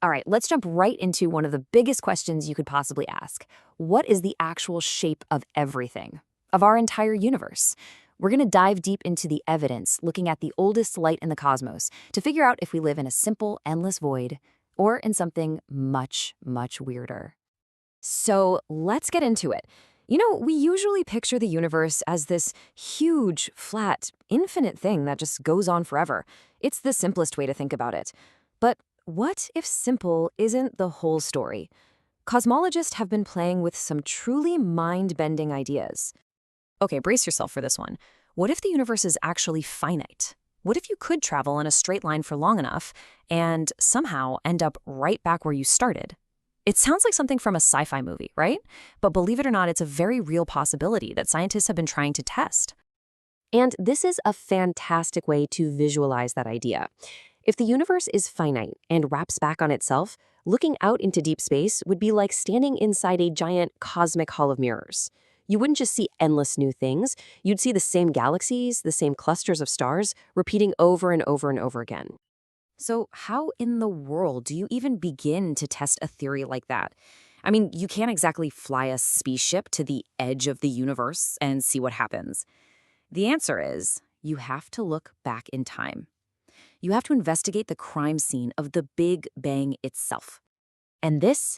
All right, let's jump right into one of the biggest questions you could possibly ask. What is the actual shape of everything, of our entire universe? We're going to dive deep into the evidence, looking at the oldest light in the cosmos to figure out if we live in a simple, endless void or in something much, much weirder. So let's get into it. We usually picture the universe as this huge, flat, infinite thing that just goes on forever. It's the simplest way to think about it. But what if simple isn't the whole story? Cosmologists have been playing with some truly mind-bending ideas. Okay, brace yourself for this one. What if the universe is actually finite? What if you could travel in a straight line for long enough and somehow end up right back where you started? It sounds like something from a sci-fi movie, right? But believe it or not, it's a very real possibility that scientists have been trying to test. And this is a fantastic way to visualize that idea. If the universe is finite and wraps back on itself, looking out into deep space would be like standing inside a giant cosmic hall of mirrors. You wouldn't just see endless new things, you'd see the same galaxies, the same clusters of stars, repeating over and over and over again. So how in the world do you even begin to test a theory like that? I mean, you can't exactly fly a spaceship to the edge of the universe and see what happens. The answer is you have to look back in time. You have to investigate the crime scene of the Big Bang itself. And this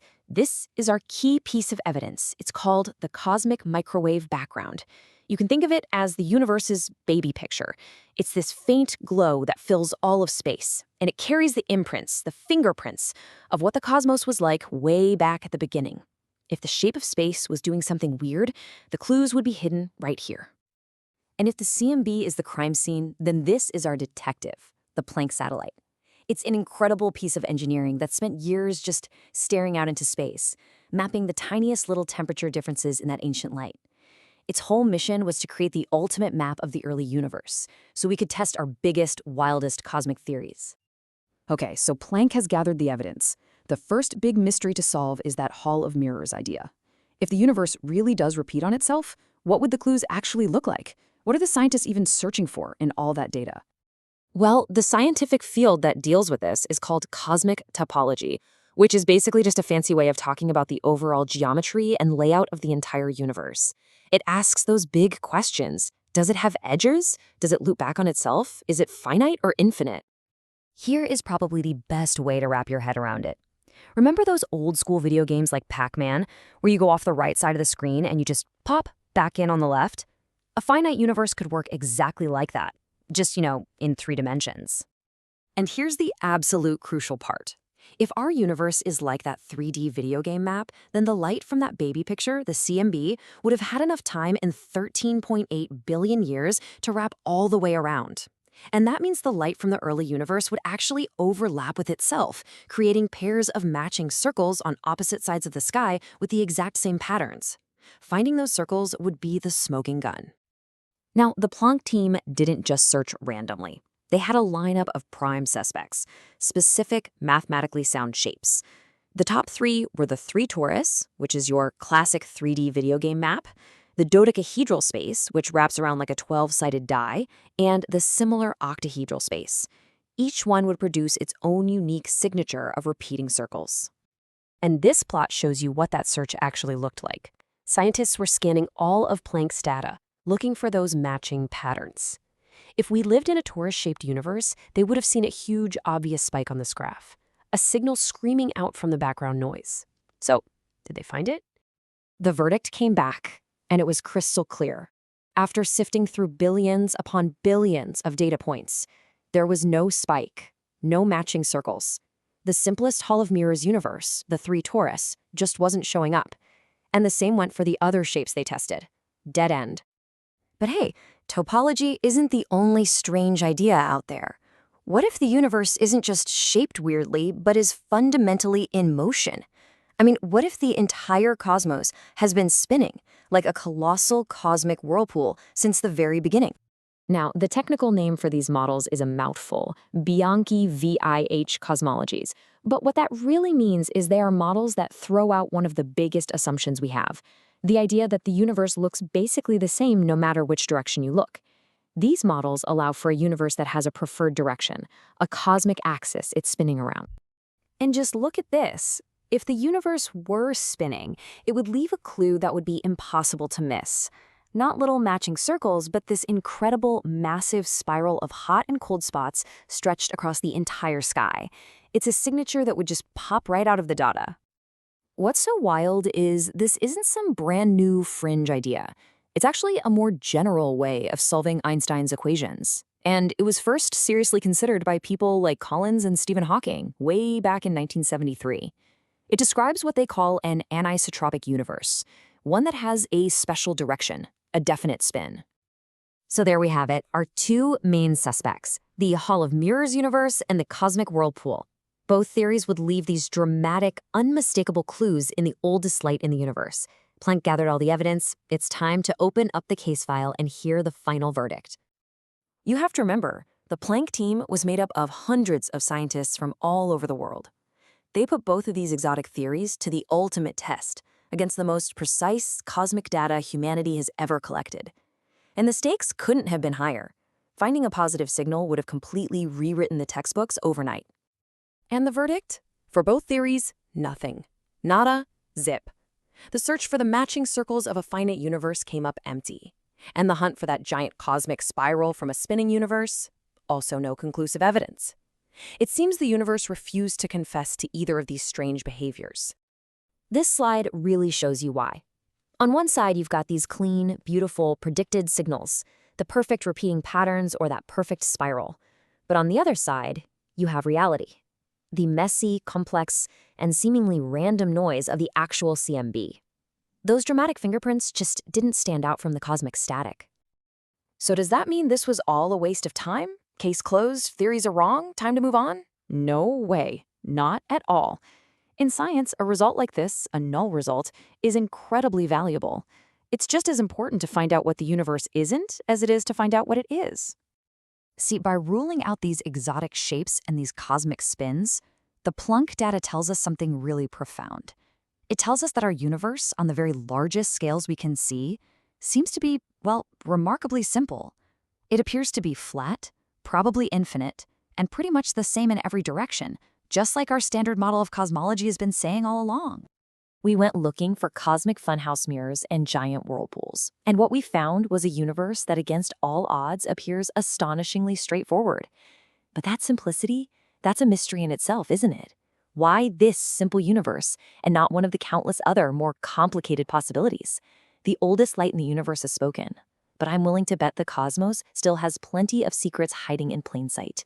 is our key piece of evidence. It's called the cosmic microwave background. You can think of it as the universe's baby picture. It's this faint glow that fills all of space, and it carries the imprints, the fingerprints, of what the cosmos was like way back at the beginning. If the shape of space was doing something weird, the clues would be hidden right here. And if the CMB is the crime scene, then this is our detective, the Planck satellite. It's an incredible piece of engineering that spent years just staring out into space, mapping the tiniest little temperature differences in that ancient light. Its whole mission was to create the ultimate map of the early universe, so we could test our biggest, wildest cosmic theories. Okay, so Planck has gathered the evidence. The first big mystery to solve is that Hall of Mirrors idea. If the universe really does repeat on itself, what would the clues actually look like? What are the scientists even searching for in all that data? Well, the scientific field that deals with this is called cosmic topology, which is basically just a fancy way of talking about the overall geometry and layout of the entire universe. It asks those big questions. Does it have edges? Does it loop back on itself? Is it finite or infinite? Here is probably the best way to wrap your head around it. Remember those old school video games like Pac-Man, where you go off the right side of the screen and you just pop back in on the left? A finite universe could work exactly like that, just, in 3 dimensions. And here's the absolute crucial part. If our universe is like that 3D video game map, then the light from that baby picture, the CMB, would have had enough time in 13.8 billion years to wrap all the way around. And that means the light from the early universe would actually overlap with itself, creating pairs of matching circles on opposite sides of the sky with the exact same patterns. Finding those circles would be the smoking gun. Now, the Planck team didn't just search randomly. They had a lineup of prime suspects, specific mathematically sound shapes. The top 3 were the 3 torus, which is your classic 3D video game map, the dodecahedral space, which wraps around like a 12-sided die, and the similar octahedral space. Each one would produce its own unique signature of repeating circles. And this plot shows you what that search actually looked like. Scientists were scanning all of Planck's data, looking for those matching patterns. If we lived in a torus-shaped universe, they would have seen a huge, obvious spike on this graph, a signal screaming out from the background noise. So, did they find it? The verdict came back, and it was crystal clear. After sifting through billions upon billions of data points, there was no spike, no matching circles. The simplest Hall of Mirrors universe, the 3 torus, just wasn't showing up. And the same went for the other shapes they tested. Dead end. But hey, topology isn't the only strange idea out there. What if the universe isn't just shaped weirdly, but is fundamentally in motion? I mean, what if the entire cosmos has been spinning, like a colossal cosmic whirlpool, since the very beginning? Now, the technical name for these models is a mouthful, Bianchi VIH cosmologies. But what that really means is they are models that throw out one of the biggest assumptions we have, the idea that the universe looks basically the same no matter which direction you look. These models allow for a universe that has a preferred direction, a cosmic axis it's spinning around. And just look at this. If the universe were spinning, it would leave a clue that would be impossible to miss. Not little matching circles, but this incredible, massive spiral of hot and cold spots stretched across the entire sky. It's a signature that would just pop right out of the data. What's so wild is this isn't some brand new fringe idea. It's actually a more general way of solving Einstein's equations. And it was first seriously considered by people like Collins and Stephen Hawking way back in 1973. It describes what they call an anisotropic universe, one that has a special direction, a definite spin. So there we have it, our two main suspects, the Hall of Mirrors universe and the cosmic whirlpool. Both theories would leave these dramatic, unmistakable clues in the oldest light in the universe. Planck gathered all the evidence. It's time to open up the case file and hear the final verdict. You have to remember, the Planck team was made up of hundreds of scientists from all over the world. They put both of these exotic theories to the ultimate test against the most precise cosmic data humanity has ever collected. And the stakes couldn't have been higher. Finding a positive signal would have completely rewritten the textbooks overnight. And the verdict? For both theories, nothing. Nada, zip. The search for the matching circles of a finite universe came up empty. And the hunt for that giant cosmic spiral from a spinning universe? Also no conclusive evidence. It seems the universe refused to confess to either of these strange behaviors. This slide really shows you why. On one side, you've got these clean, beautiful, predicted signals, the perfect repeating patterns or that perfect spiral. But on the other side, you have reality. The messy, complex, and seemingly random noise of the actual CMB. Those dramatic fingerprints just didn't stand out from the cosmic static. So does that mean this was all a waste of time? Case closed, theories are wrong, time to move on? No way, not at all. In science, a result like this, a null result, is incredibly valuable. It's just as important to find out what the universe isn't as it is to find out what it is. See, by ruling out these exotic shapes and these cosmic spins, the Planck data tells us something really profound. It tells us that our universe, on the very largest scales we can see, seems to be, well, remarkably simple. It appears to be flat, probably infinite, and pretty much the same in every direction, just like our standard model of cosmology has been saying all along. We went looking for cosmic funhouse mirrors and giant whirlpools. And what we found was a universe that against all odds appears astonishingly straightforward. But that simplicity, that's a mystery in itself, isn't it? Why this simple universe and not one of the countless other more complicated possibilities? The oldest light in the universe has spoken, but I'm willing to bet the cosmos still has plenty of secrets hiding in plain sight.